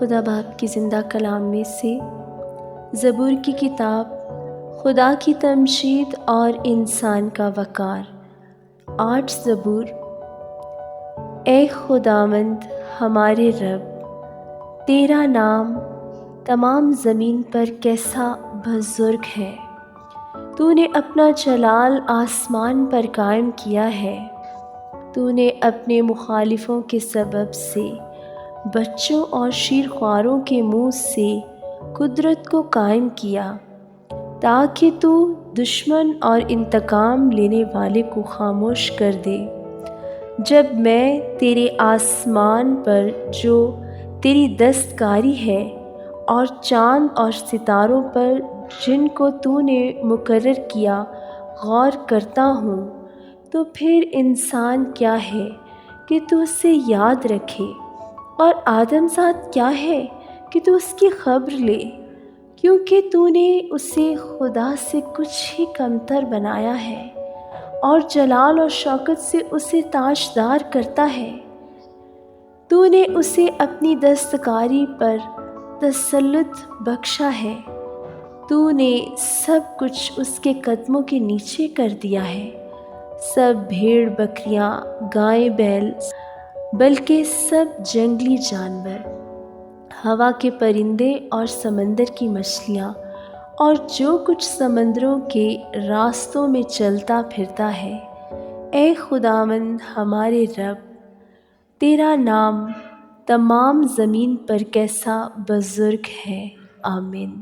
خدا باپ کی زندہ کلام میں سے زبور کی کتاب خدا کی تمجید اور انسان کا وقار 8 زبور۔ اے خداوند ہمارے رب، تیرا نام تمام زمین پر کیسا بزرگ ہے۔ تو نے اپنا جلال آسمان پر قائم کیا ہے۔ تو نے اپنے مخالفوں کے سبب سے بچوں اور شیرخواروں کے منہ سے قدرت کو قائم کیا، تاکہ تو دشمن اور انتقام لینے والے کو خاموش کر دے۔ جب میں تیرے آسمان پر جو تیری دستکاری ہے اور چاند اور ستاروں پر جن کو تو نے مقرر کیا غور کرتا ہوں، تو پھر انسان کیا ہے کہ تو اسے یاد رکھے، اور آدم زاد کیا ہے کہ تو اس کی خبر لے، کیونکہ تو نے اسے خدا سے کچھ ہی کمتر بنایا ہے اور جلال اور شوکت سے اسے تاجدار کرتا ہے۔ تو نے اسے اپنی دستکاری پر تسلط بخشا ہے۔ تو نے سب کچھ اس کے قدموں کے نیچے کر دیا ہے، سب بھیڑ بکریاں، گائے بیل، بلکہ سب جنگلی جانور، ہوا کے پرندے اور سمندر کی مچھلیاں، اور جو کچھ سمندروں کے راستوں میں چلتا پھرتا ہے۔ اے خداوند ہمارے رب، تیرا نام تمام زمین پر کیسا بزرگ ہے۔ آمین۔